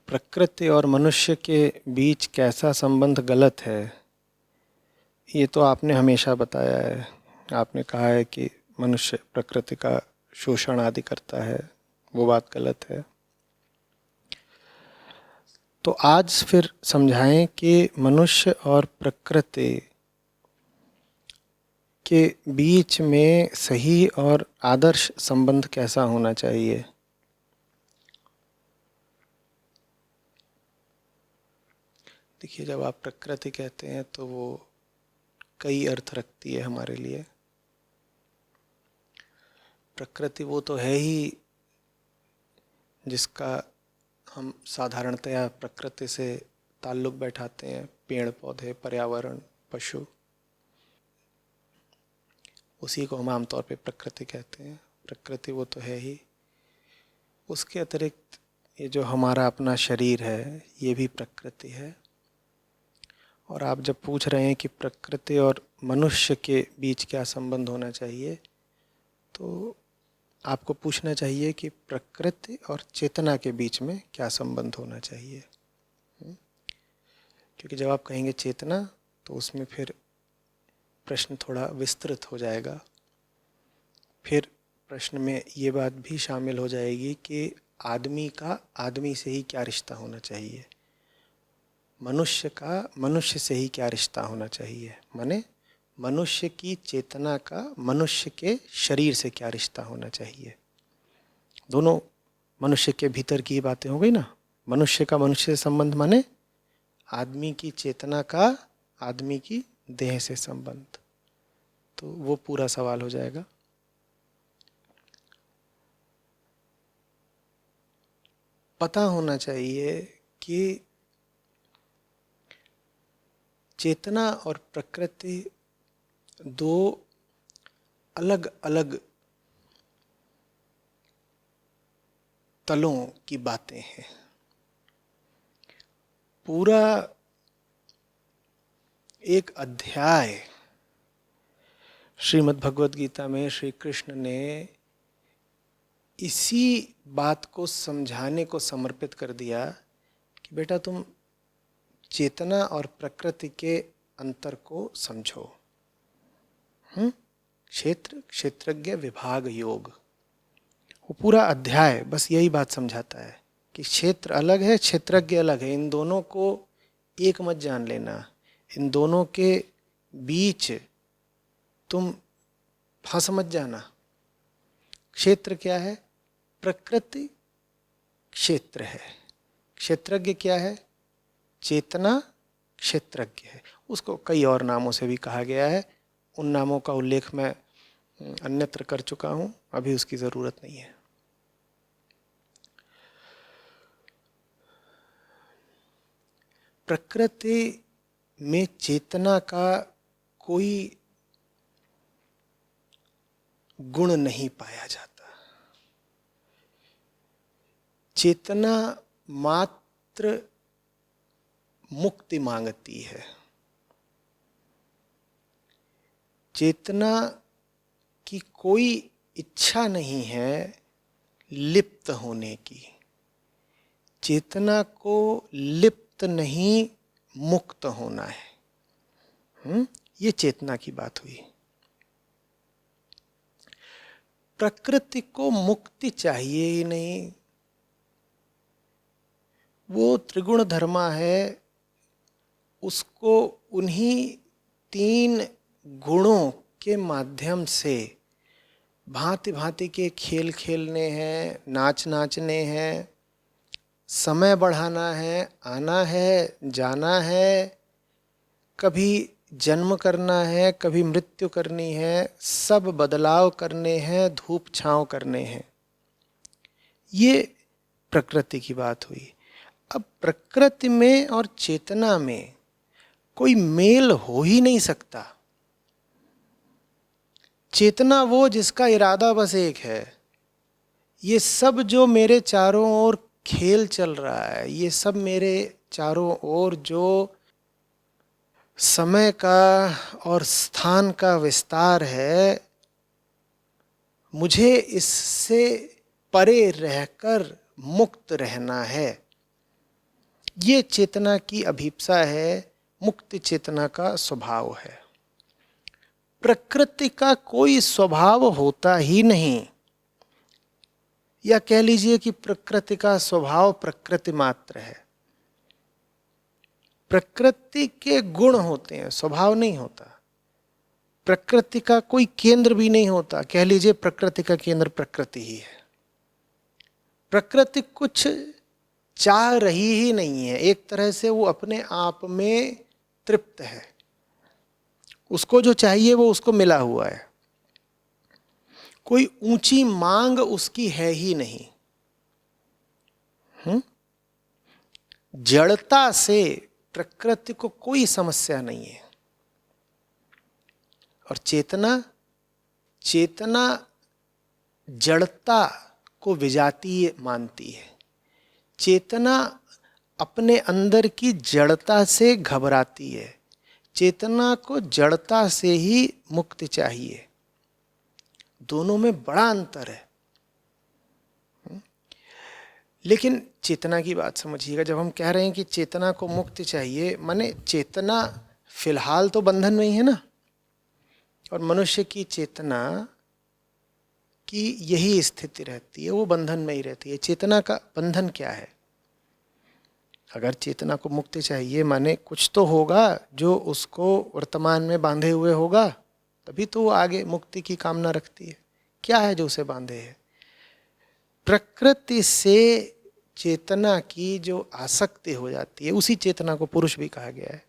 प्रकृति और मनुष्य के बीच कैसा संबंध गलत है, ये तो आपने हमेशा बताया है। आपने कहा है कि मनुष्य प्रकृति का शोषण आदि करता है, वो बात गलत है। तो आज फिर समझाएं कि मनुष्य और प्रकृति के बीच में सही और आदर्श संबंध कैसा होना चाहिए। देखिए, जब आप प्रकृति कहते हैं तो वो कई अर्थ रखती है हमारे लिए। प्रकृति वो तो है ही जिसका हम साधारणतया प्रकृति से ताल्लुक़ बैठाते हैं, पेड़ पौधे, पर्यावरण, पशु, उसी को हम आमतौर पे प्रकृति कहते हैं। प्रकृति वो तो है ही। उसके अतिरिक्त ये जो हमारा अपना शरीर है, ये भी प्रकृति है। और आप जब पूछ रहे हैं कि प्रकृति और मनुष्य के बीच क्या संबंध होना चाहिए, तो आपको पूछना चाहिए कि प्रकृति और चेतना के बीच में क्या संबंध होना चाहिए। क्योंकि जब आप कहेंगे चेतना, तो उसमें फिर प्रश्न थोड़ा विस्तृत हो जाएगा। फिर प्रश्न में ये बात भी शामिल हो जाएगी कि आदमी का आदमी से ही क्या रिश्ता होना चाहिए, मनुष्य का मनुष्य से ही क्या रिश्ता होना चाहिए, माने मनुष्य की चेतना का मनुष्य के शरीर से क्या रिश्ता होना चाहिए। दोनों मनुष्य के भीतर की बातें हो गई ना। मनुष्य का मनुष्य से संबंध माने आदमी की चेतना का आदमी की देह से संबंध। तो वो पूरा सवाल हो जाएगा। पता होना चाहिए कि चेतना और प्रकृति दो अलग अलग तलों की बातें हैं। पूरा एक अध्याय श्रीमद् भगवद गीता में श्री कृष्ण ने इसी बात को समझाने को समर्पित कर दिया कि बेटा तुम चेतना और प्रकृति के अंतर को समझो। क्षेत्र क्षेत्रज्ञ विभाग योग, वो पूरा अध्याय बस यही बात समझाता है कि क्षेत्र अलग है, क्षेत्रज्ञ अलग है। इन दोनों को एक मत जान लेना। इन दोनों के बीच तुम फंस मत जाना। क्षेत्र क्या है? प्रकृति क्षेत्र है। क्षेत्रज्ञ क्या है? चेतना क्षेत्रज्ञ है। उसको कई और नामों से भी कहा गया है। उन नामों का उल्लेख मैं अन्यत्र कर चुका हूँ, अभी उसकी ज़रूरत नहीं है। प्रकृति में चेतना का कोई गुण नहीं पाया जाता। चेतना मात्र मुक्ति मांगती है। चेतना की कोई इच्छा नहीं है लिप्त होने की। चेतना को लिप्त नहीं, मुक्त होना है। ये चेतना की बात हुई। प्रकृति को मुक्ति चाहिए ही नहीं। वो त्रिगुण धर्मा है। उसको उन्हीं 3 गुणों के माध्यम से भांति भांति के खेल खेलने हैं, नाच नाचने हैं, समय बढ़ाना है, आना है, जाना है, कभी जन्म करना है, कभी मृत्यु करनी है, सब बदलाव करने हैं, धूप छांव करने हैं। ये प्रकृति की बात हुई। अब प्रकृति में और चेतना में कोई मेल हो ही नहीं सकता। चेतना वो जिसका इरादा बस एक है। ये सब जो मेरे चारों ओर खेल चल रहा है, ये सब मेरे चारों ओर जो समय का और स्थान का विस्तार है, मुझे इससे परे रहकर मुक्त रहना है। ये चेतना की अभिप्सा है, मुक्त चेतना का स्वभाव है। प्रकृति का कोई स्वभाव होता ही नहीं, या कह लीजिए कि प्रकृति का स्वभाव प्रकृति मात्र है। प्रकृति के गुण होते हैं, स्वभाव नहीं होता। प्रकृति का कोई केंद्र भी नहीं होता, कह लीजिए प्रकृति का केंद्र प्रकृति ही है। प्रकृति कुछ चाह रही ही नहीं है, एक तरह से वो अपने आप में तृप्त है, उसको जो चाहिए वो उसको मिला हुआ है। कोई ऊंची मांग उसकी है ही नहीं। जड़ता से प्रकृति को कोई समस्या नहीं है। और चेतना जड़ता को विजातीय मानती है। चेतना अपने अंदर की जड़ता से घबराती है। चेतना को जड़ता से ही मुक्ति चाहिए। दोनों में बड़ा अंतर है। लेकिन चेतना की बात समझिएगा, जब हम कह रहे हैं कि चेतना को मुक्ति चाहिए, माने चेतना फिलहाल तो बंधन में ही है ना। और मनुष्य की चेतना की यही स्थिति रहती है, वो बंधन में ही रहती है। चेतना का बंधन क्या है? अगर चेतना को मुक्ति चाहिए माने कुछ तो होगा जो उसको वर्तमान में बांधे हुए होगा, तभी तो वो आगे मुक्ति की कामना रखती है। क्या है जो उसे बांधे है? प्रकृति से चेतना की जो आसक्ति हो जाती है, उसी चेतना को पुरुष भी कहा गया है।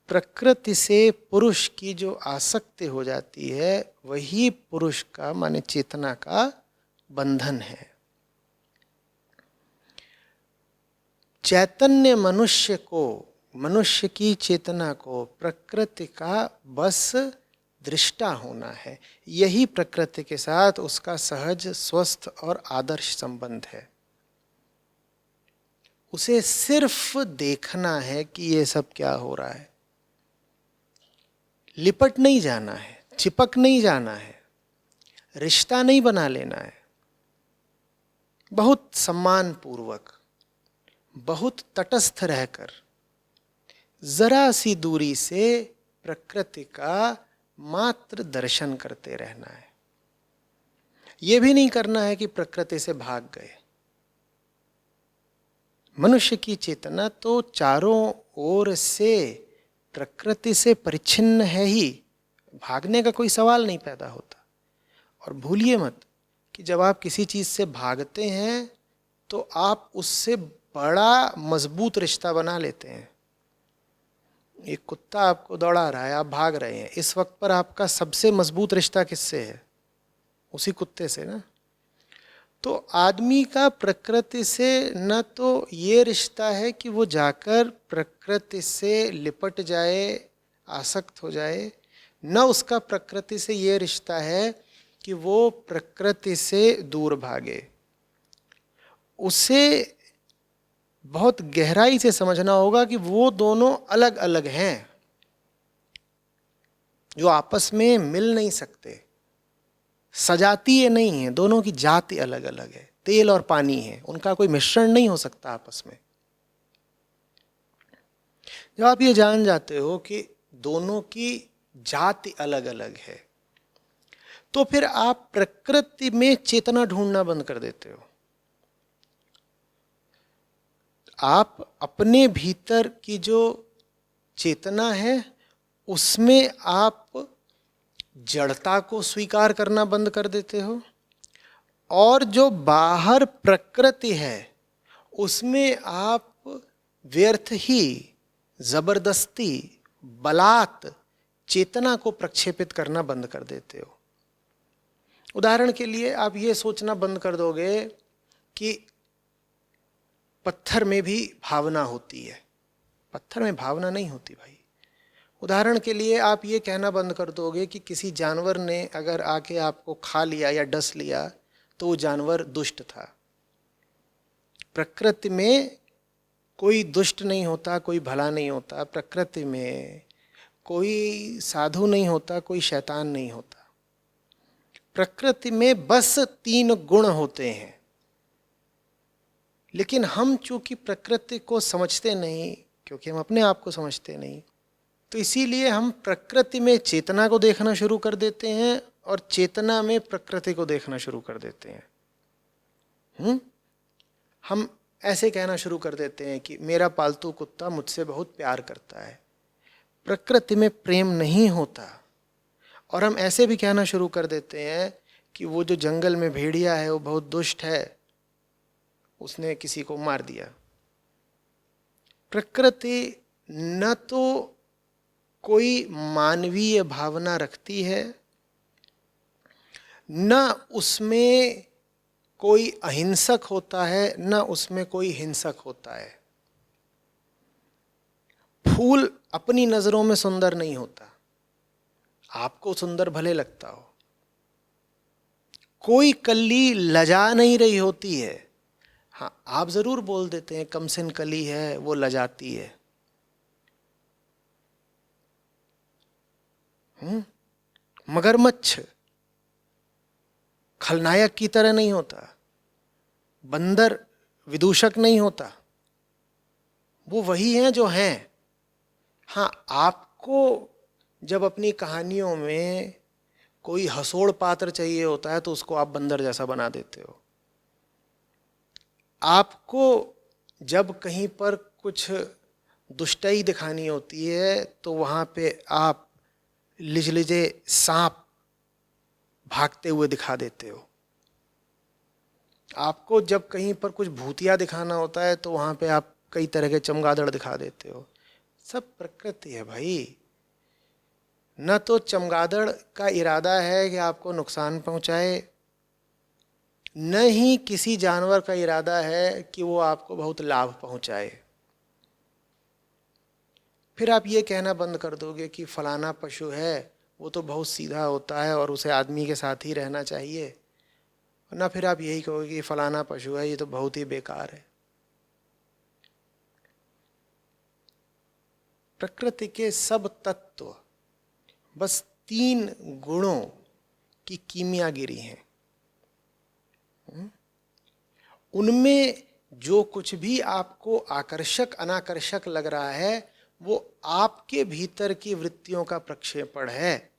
प्रकृति से पुरुष की जो आसक्ति हो जाती है, वही पुरुष का माने चेतना का बंधन है। चैतन्य मनुष्य की चेतना को प्रकृति का बस दृष्टा होना है। यही प्रकृति के साथ उसका सहज, स्वस्थ और आदर्श संबंध है। उसे सिर्फ देखना है कि ये सब क्या हो रहा है। लिपट नहीं जाना है, चिपक नहीं जाना है, रिश्ता नहीं बना लेना है। बहुत सम्मान पूर्वक, बहुत तटस्थ रहकर, जरा सी दूरी से प्रकृति का मात्र दर्शन करते रहना है। यह भी नहीं करना है कि प्रकृति से भाग गए। मनुष्य की चेतना तो चारों ओर से प्रकृति से परिच्छिन्न है ही, भागने का कोई सवाल नहीं पैदा होता। और भूलिए मत कि जब आप किसी चीज से भागते हैं तो आप उससे बड़ा मजबूत रिश्ता बना लेते हैं। एक कुत्ता आपको दौड़ा रहा है, आप भाग रहे हैं, इस वक्त पर आपका सबसे मजबूत रिश्ता किससे है? उसी कुत्ते से ना। तो आदमी का प्रकृति से न तो ये रिश्ता है कि वो जाकर प्रकृति से लिपट जाए, आसक्त हो जाए, न उसका प्रकृति से ये रिश्ता है कि वो प्रकृति से दूर भागे। उसे बहुत गहराई से समझना होगा कि वो दोनों अलग अलग हैं, जो आपस में मिल नहीं सकते। सजातीय नहीं है, दोनों की जाति अलग अलग है। तेल और पानी है, उनका कोई मिश्रण नहीं हो सकता आपस में। जब आप ये जान जाते हो कि दोनों की जाति अलग अलग है, तो फिर आप प्रकृति में चेतना ढूंढना बंद कर देते हो। आप अपने भीतर की जो चेतना है उसमें आप जड़ता को स्वीकार करना बंद कर देते हो, और जो बाहर प्रकृति है उसमें आप व्यर्थ ही, जबरदस्ती, बलात् चेतना को प्रक्षेपित करना बंद कर देते हो। उदाहरण के लिए आप ये सोचना बंद कर दोगे कि पत्थर में भी भावना होती है। पत्थर में भावना नहीं होती भाई। उदाहरण के लिए आप ये कहना बंद कर दोगे कि किसी जानवर ने अगर आके आपको खा लिया या डस लिया तो वो जानवर दुष्ट था। प्रकृति में कोई दुष्ट नहीं होता, कोई भला नहीं होता। प्रकृति में कोई साधु नहीं होता, कोई शैतान नहीं होता। प्रकृति में बस 3 गुण होते हैं। लेकिन हम चूंकि प्रकृति को समझते नहीं, क्योंकि हम अपने आप को समझते नहीं, तो इसीलिए हम प्रकृति में चेतना को देखना शुरू कर देते हैं और चेतना में प्रकृति को देखना शुरू कर देते हैं। हम ऐसे कहना शुरू कर देते हैं कि मेरा पालतू कुत्ता मुझसे बहुत प्यार करता है। प्रकृति में प्रेम नहीं होता। और हम ऐसे भी कहना शुरू कर देते हैं कि वो जो जंगल में भेड़िया है वो बहुत दुष्ट है, उसने किसी को मार दिया। प्रकृति न तो कोई मानवीय भावना रखती है, न उसमें कोई अहिंसक होता है, न उसमें कोई हिंसक होता है। फूल अपनी नजरों में सुंदर नहीं होता, आपको सुंदर भले लगता हो। कोई कली लजा नहीं रही होती है। हाँ, आप जरूर बोल देते हैं कमसिन कली है, वो लजाती है। मगरमच्छ खलनायक की तरह नहीं होता, बंदर विदूषक नहीं होता, वो वही हैं जो हैं। हाँ, आपको जब अपनी कहानियों में कोई हंसोड़ पात्र चाहिए होता है तो उसको आप बंदर जैसा बना देते हो। आपको जब कहीं पर कुछ दुष्टई दिखानी होती है तो वहाँ पे आप लिजलिजे सांप भागते हुए दिखा देते हो। आपको जब कहीं पर कुछ भूतिया दिखाना होता है तो वहाँ पे आप कई तरह के चमगादड़ दिखा देते हो। सब प्रकृति है भाई। न तो चमगादड़ का इरादा है कि आपको नुकसान पहुँचाए, न ही किसी जानवर का इरादा है कि वो आपको बहुत लाभ पहुँचाए। फिर आप ये कहना बंद कर दोगे कि फलाना पशु है वो तो बहुत सीधा होता है और उसे आदमी के साथ ही रहना चाहिए, ना फिर आप यही कहोगे कि फलाना पशु है ये तो बहुत ही बेकार है। प्रकृति के सब तत्व बस 3 गुणों की कीमियागिरी हैं। उनमें जो कुछ भी आपको आकर्षक अनाकर्षक लग रहा है वो आपके भीतर की वृत्तियों का प्रक्षेपण है।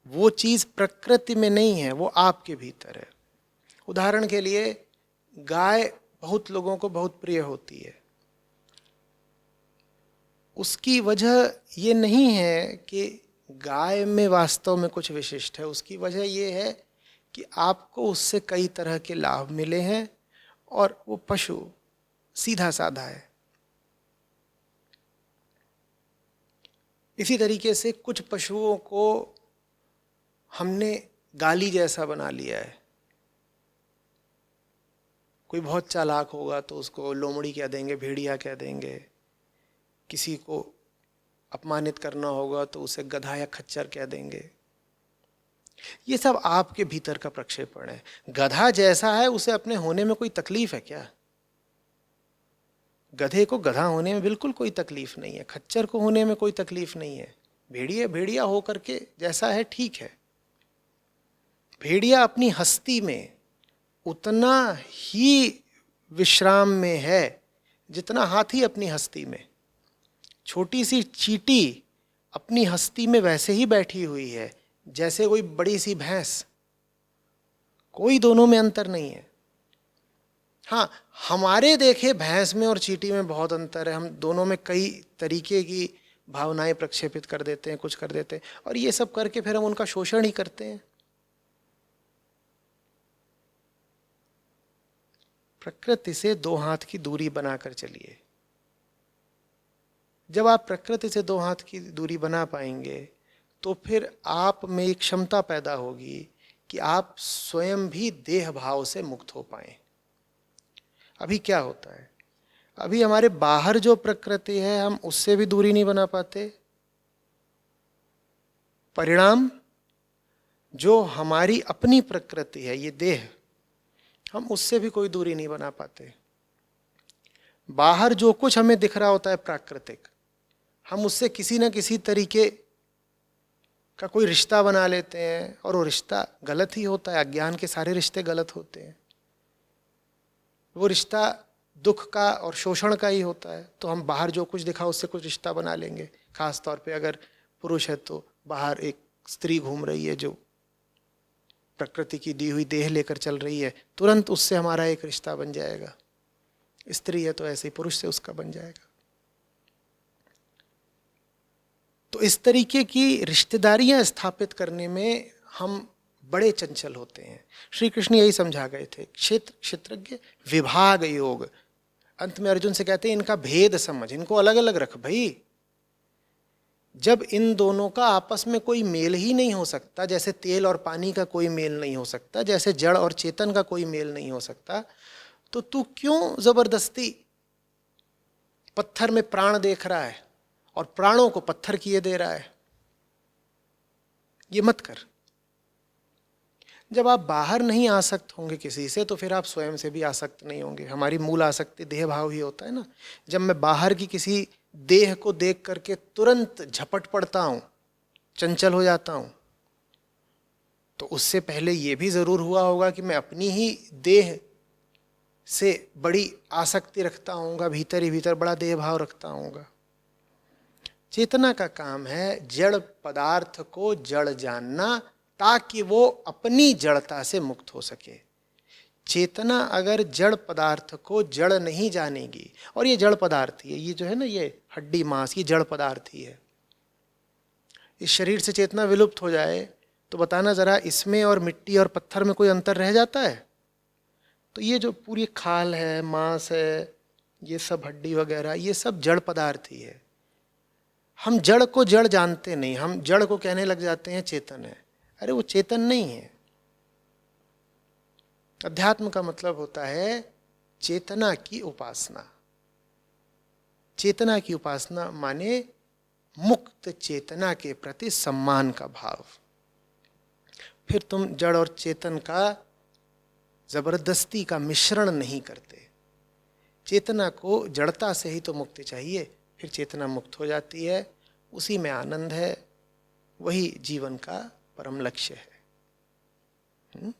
वो चीज प्रकृति में नहीं है, वो आपके भीतर है। उदाहरण के लिए गाय बहुत लोगों को बहुत प्रिय होती है। उसकी वजह ये नहीं है कि गाय में वास्तव में कुछ विशिष्ट है। उसकी वजह ये है कि आपको उससे कई तरह के लाभ मिले हैं और वो पशु सीधा साधा है। इसी तरीके से कुछ पशुओं को हमने गाली जैसा बना लिया है। कोई बहुत चालाक होगा तो उसको लोमड़ी कह देंगे, भेड़िया कह देंगे। किसी को अपमानित करना होगा तो उसे गधा या खच्चर कह देंगे। ये सब आपके भीतर का प्रक्षेपण है। गधा जैसा है उसे अपने होने में कोई तकलीफ है क्या? गधे को गधा होने में बिल्कुल कोई तकलीफ नहीं है, खच्चर को होने में कोई तकलीफ नहीं है। भेड़िया भेड़िया होकर के जैसा है ठीक है। भेड़िया अपनी हस्ती में उतना ही विश्राम में है जितना हाथी अपनी हस्ती में। छोटी सी चींटी अपनी हस्ती में वैसे ही बैठी हुई है जैसे कोई बड़ी सी भैंस। कोई दोनों में अंतर नहीं है। हाँ, हमारे देखे भैंस में और चींटी में बहुत अंतर है। हम दोनों में कई तरीके की भावनाएं प्रक्षेपित कर देते हैं, कुछ कर देते हैं, और ये सब करके फिर हम उनका शोषण ही करते हैं। प्रकृति से 2 हाथ की दूरी बनाकर चलिए। जब आप प्रकृति से 2 हाथ की दूरी बना पाएंगे तो फिर आप में एक क्षमता पैदा होगी कि आप स्वयं भी देह भाव से मुक्त हो पाएं। अभी क्या होता है, अभी हमारे बाहर जो प्रकृति है हम उससे भी दूरी नहीं बना पाते। परिणाम, जो हमारी अपनी प्रकृति है ये देह, हम उससे भी कोई दूरी नहीं बना पाते। बाहर जो कुछ हमें दिख रहा होता है प्राकृतिक, हम उससे किसी न किसी तरीके का कोई रिश्ता बना लेते हैं और वो रिश्ता गलत ही होता है। अज्ञान के सारे रिश्ते गलत होते हैं। वो रिश्ता दुख का और शोषण का ही होता है, तो हम बाहर जो कुछ दिखा उससे कुछ रिश्ता बना लेंगे। खास तौर पे अगर पुरुष है तो बाहर एक स्त्री घूम रही है जो प्रकृति की दी हुई देह लेकर चल रही है, तुरंत उससे हमारा एक रिश्ता बन जाएगा। स्त्री है तो ऐसे ही पुरुष से उसका बन जाएगा। तो इस तरीके की रिश्तेदारियां स्थापित करने में हम बड़े चंचल होते हैं। श्री कृष्ण यही समझा गए थे, क्षेत्र क्षेत्रज्ञ विभाग योग। अंत में अर्जुन से कहते हैं इनका भेद समझ, इनको अलग अलग रख भाई। जब इन दोनों का आपस में कोई मेल ही नहीं हो सकता, जैसे तेल और पानी का कोई मेल नहीं हो सकता, जैसे जड़ और चेतन का कोई मेल नहीं हो सकता, तो तू क्यों जबरदस्ती पत्थर में प्राण देख रहा है और प्राणों को पत्थर किए दे रहा है? ये मत कर। जब आप बाहर नहीं आसक्त होंगे किसी से, तो फिर आप स्वयं से भी आसक्त नहीं होंगे। हमारी मूल आसक्ति देह भाव ही होता है ना। जब मैं बाहर की किसी देह को देख करके तुरंत झपट पड़ता हूं, चंचल हो जाता हूं, तो उससे पहले यह भी जरूर हुआ होगा कि मैं अपनी ही देह से बड़ी आसक्ति रखता हूँगा, भीतर ही भीतर बड़ा देह भाव रखता हूँगा। चेतना का काम है जड़ पदार्थ को जड़ जानना, ताकि वो अपनी जड़ता से मुक्त हो सके। चेतना अगर जड़ पदार्थ को जड़ नहीं जानेगी, और ये जड़ पदार्थ ही है, ये जो है ना, ये हड्डी मांस, ये जड़ पदार्थ ही है। इस शरीर से चेतना विलुप्त हो जाए तो बताना जरा, इसमें और मिट्टी और पत्थर में कोई अंतर रह जाता है? तो ये जो पूरी खाल है, मांस है, ये सब हड्डी वगैरह, ये सब जड़ पदार्थ ही है। हम जड़ को जड़ जानते नहीं, हम जड़ को कहने लग जाते हैं चेतन है। अरे वो चेतन नहीं है। अध्यात्म का मतलब होता है चेतना की उपासना। चेतना की उपासना माने मुक्त चेतना के प्रति सम्मान का भाव। फिर तुम जड़ और चेतन का जबरदस्ती का मिश्रण नहीं करते। चेतना को जड़ता से ही तो मुक्ति चाहिए, फिर चेतना मुक्त हो जाती है, उसी में आनंद है, वही जीवन का परम लक्ष्य है।